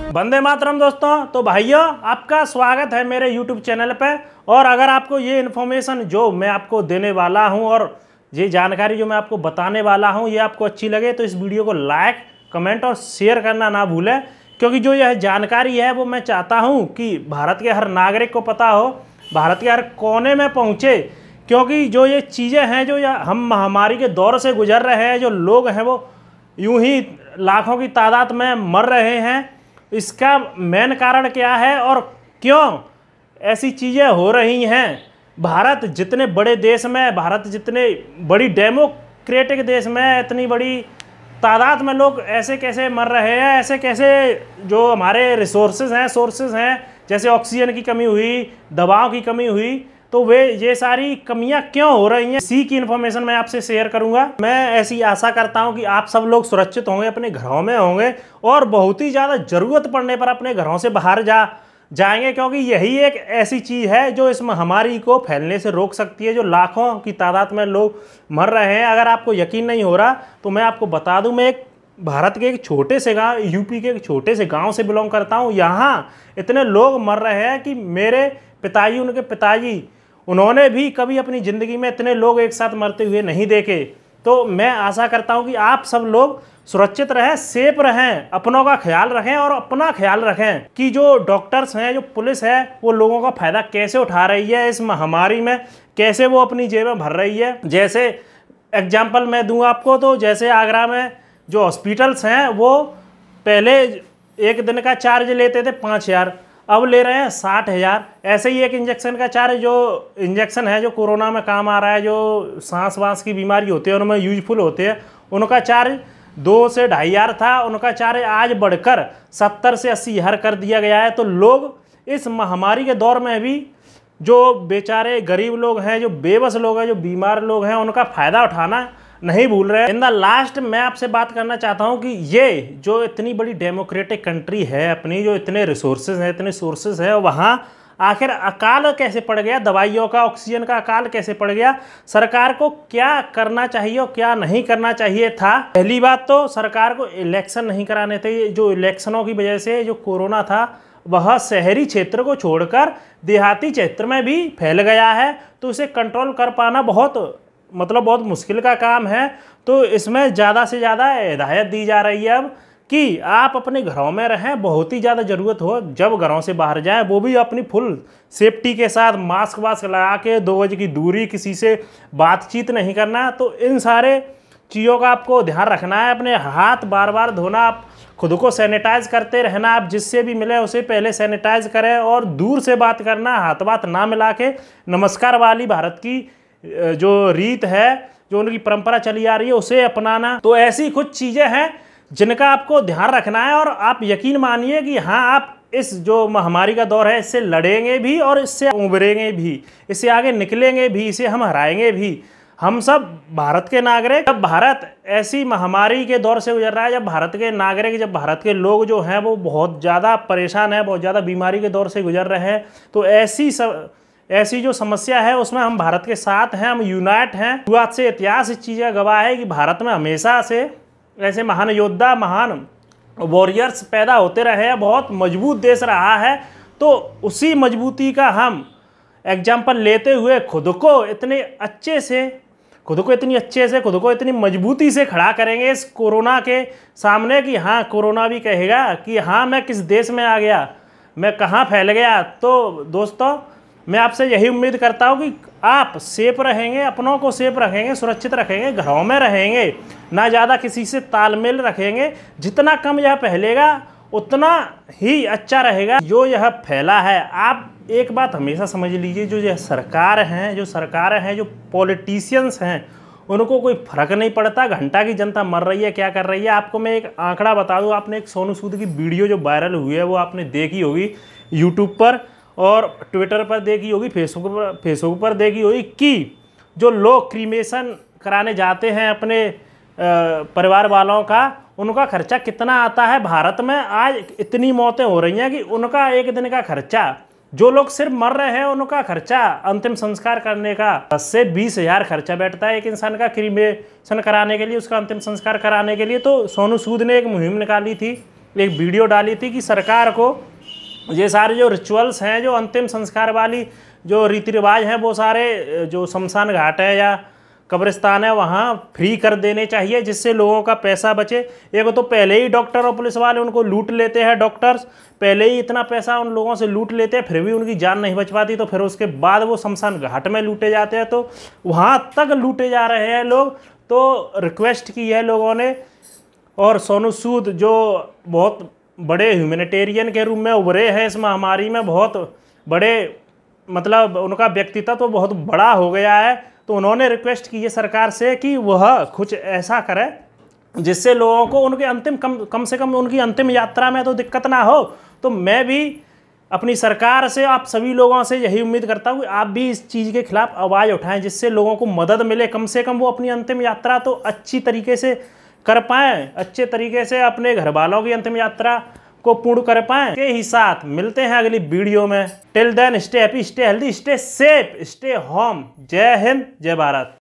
वंदे मातरम दोस्तों। तो भाइयों, आपका स्वागत है मेरे YouTube चैनल पे। और अगर आपको ये इन्फॉर्मेशन जो मैं आपको देने वाला हूँ और ये जानकारी जो मैं आपको बताने वाला हूँ ये आपको अच्छी लगे तो इस वीडियो को लाइक, कमेंट और शेयर करना ना भूलें, क्योंकि जो यह जानकारी है वो मैं चाहता हूँ कि भारत के हर नागरिक को पता हो, भारत के हर कोने में पहुँचे। क्योंकि जो ये चीज़ें हैं जो हम महामारी के दौर से गुजर रहे हैं, जो लोग हैं वो यूं ही लाखों की तादाद में मर रहे हैं, इसका मेन कारण क्या है और क्यों ऐसी चीज़ें हो रही हैं। भारत जितने बड़े देश में, भारत जितने बड़ी डेमोक्रेटिक देश में इतनी बड़ी तादाद में लोग ऐसे कैसे मर रहे हैं, ऐसे कैसे जो हमारे सोर्सेज हैं जैसे ऑक्सीजन की कमी हुई, दवाओं की कमी हुई, तो वे ये सारी कमियां क्यों हो रही हैं, इसी की इन्फॉर्मेशन मैं आपसे शेयर करूंगा। मैं ऐसी आशा करता हूं कि आप सब लोग सुरक्षित होंगे, अपने घरों में होंगे और बहुत ही ज़्यादा ज़रूरत पड़ने पर अपने घरों से बाहर जाएंगे, क्योंकि यही एक ऐसी चीज़ है जो इस महामारी को फैलने से रोक सकती है, जो लाखों की तादाद में लोग मर रहे हैं। अगर आपको यकीन नहीं हो रहा तो मैं आपको बता दूं, मैं एक भारत के एक छोटे से गांव, यूपी के एक छोटे से गांव से बिलोंग करता हूं। यहाँ इतने लोग मर रहे हैं कि मेरे पिताजी, उनके पिताजी, उन्होंने भी कभी अपनी ज़िंदगी में इतने लोग एक साथ मरते हुए नहीं देखे। तो मैं आशा करता हूं कि आप सब लोग सुरक्षित रहें, सेफ रहें, अपनों का ख्याल रखें और अपना ख्याल रखें कि जो डॉक्टर्स हैं, जो पुलिस है, वो लोगों का फ़ायदा कैसे उठा रही है इस महामारी में, कैसे वो अपनी जेबें भर रही है। जैसे एग्जाम्पल मैं दूँ आपको, तो जैसे आगरा में जो हॉस्पिटल्स हैं वो पहले एक दिन का चार्ज लेते थे 5,000, अब ले रहे हैं 60,000। ऐसे ही एक इंजेक्शन का चार्ज, जो इंजेक्शन है जो कोरोना में काम आ रहा है, जो सांस वास की बीमारी होती है उनमें यूजफुल होते हैं, उनका चार्ज 2 से 2,500 था, उनका चार्ज आज बढ़कर 70 से 80,000 कर दिया गया है। तो लोग इस महामारी के दौर में भी जो बेचारे गरीब लोग हैं, जो बेबस लोग हैं, जो बीमार लोग हैं, उनका फ़ायदा उठाना नहीं भूल रहे। इन द लास्ट मैं आपसे बात करना चाहता हूं कि ये जो इतनी बड़ी डेमोक्रेटिक कंट्री है अपनी, जो इतने रिसोर्सेज हैं, इतने सोर्सेज हैं, वहाँ आखिर अकाल कैसे पड़ गया, दवाइयों का, ऑक्सीजन का अकाल कैसे पड़ गया। सरकार को क्या करना चाहिए और क्या नहीं करना चाहिए था। पहली बात तो सरकार को इलेक्शन नहीं कराने थे। जो इलेक्शनों की वजह से जो कोरोना था वह शहरी क्षेत्र को छोड़कर देहाती क्षेत्र में भी फैल गया है, तो उसे कंट्रोल कर पाना बहुत मुश्किल का काम है। तो इसमें ज़्यादा से ज़्यादा हिदायत दी जा रही है अब कि आप अपने घरों में रहें, बहुत ही ज़्यादा ज़रूरत हो जब घरों से बाहर जाएं, वो भी अपनी फुल सेफ्टी के साथ, मास्क वास्क लगा के, 2 गज की दूरी, किसी से बातचीत नहीं करना। तो इन सारे चीज़ों का आपको ध्यान रखना है। अपने हाथ बार बार धोना, आप खुद को सैनिटाइज करते रहना, आप जिससे भी मिले उसे पहले सैनिटाइज करें और दूर से बात करना, हाथ बात ना मिला के। नमस्कार वाली भारत की जो रीत है, जो उनकी परंपरा चली आ रही है, उसे अपनाना। तो ऐसी कुछ चीज़ें हैं जिनका आपको ध्यान रखना है और आप यकीन मानिए कि हाँ, आप इस जो महामारी का दौर है इससे लड़ेंगे भी और इससे उभरेंगे भी, इससे आगे निकलेंगे भी, इसे हम हराएंगे भी। हम सब भारत के नागरिक, जब भारत ऐसी महामारी के दौर से गुजर रहा है, जब भारत के नागरिक, जब भारत के लोग जो हैं वो बहुत ज़्यादा परेशान हैं, बहुत ज़्यादा बीमारी के दौर से गुजर रहे हैं, तो ऐसी जो समस्या है उसमें हम भारत के साथ हैं, हम यूनाइट हैं। शुरुआत से इतिहास इस चीज़ का गवाह है कि भारत में हमेशा से ऐसे महान योद्धा, महान वॉरियर्स पैदा होते रहे हैं, बहुत मजबूत देश रहा है। तो उसी मजबूती का हम एग्जाम्पल लेते हुए खुद को इतनी इतनी मजबूती से खड़ा करेंगे इस कोरोना के सामने कि हाँ, कोरोना भी कहेगा कि हाँ, मैं किस देश में आ गया, मैं कहाँ फैल गया। तो दोस्तों, मैं आपसे यही उम्मीद करता हूँ कि आप सेफ रहेंगे, अपनों को सेफ रखेंगे, सुरक्षित रखेंगे, घरों में रहेंगे, ना ज़्यादा किसी से तालमेल रखेंगे। जितना कम यह फैलेगा उतना ही अच्छा रहेगा। जो यह फैला है, आप एक बात हमेशा समझ लीजिए, जो सरकार हैं, जो पॉलिटिशियंस हैं, उनको कोई फ़र्क नहीं पड़ता घंटा की जनता मर रही है क्या कर रही है। आपको मैं एक आंकड़ा बता दूँ, आपने एक सोनू सूद की वीडियो जो वायरल हुई है वो आपने देखी होगी यूट्यूब पर और ट्विटर पर देखी होगी, फेसबुक पर देखी होगी कि जो लोग क्रीमेशन कराने जाते हैं अपने परिवार वालों का, उनका खर्चा कितना आता है। भारत में आज इतनी मौतें हो रही हैं कि उनका एक दिन का खर्चा, जो लोग सिर्फ मर रहे हैं उनका खर्चा अंतिम संस्कार करने का 10 से 20,000 खर्चा बैठता है एक इंसान का क्रीमेशन कराने के लिए, उसका अंतिम संस्कार कराने के लिए। तो सोनू सूद ने एक मुहिम निकाली थी एक वीडियो डाली थी कि सरकार को ये सारे जो रिचुअल्स हैं, जो अंतिम संस्कार वाली जो रीति रिवाज हैं, वो सारे जो शमशान घाट है या कब्रिस्तान है वहाँ फ्री कर देने चाहिए, जिससे लोगों का पैसा बचे। एक तो पहले ही डॉक्टर और पुलिस वाले उनको लूट लेते हैं, डॉक्टर्स पहले ही इतना पैसा उन लोगों से लूट लेते हैं, फिर भी उनकी जान नहीं बच पाती, तो फिर उसके बाद वो शमशान घाट में लूटे जाते हैं, तो वहाँ तक लूटे जा रहे हैं लोग। तो रिक्वेस्ट की है लोगों ने, और सोनू सूद जो बहुत बड़े ह्यूमैनिटेरियन के रूप में उभरे हैं इस महामारी में, बहुत बड़े मतलब उनका व्यक्तित्व तो बहुत बड़ा हो गया है, तो उन्होंने रिक्वेस्ट की है सरकार से कि वह कुछ ऐसा करे जिससे लोगों को उनके अंतिम कम से कम उनकी अंतिम यात्रा में तो दिक्कत ना हो। तो मैं भी अपनी सरकार से, आप सभी लोगों से यही उम्मीद करता हूँ कि आप भी इस चीज़ के खिलाफ आवाज़ उठाएं, जिससे लोगों को मदद मिले, कम से कम वो अपनी अंतिम यात्रा तो अच्छी तरीके से कर पाएँ, अच्छे तरीके से अपने घर वालों की अंतिम यात्रा को पूर्ण कर पाएं। के ही साथ मिलते हैं अगली वीडियो में। Till then stay happy, stay healthy, stay safe, stay home. जय हिंद, जय भारत।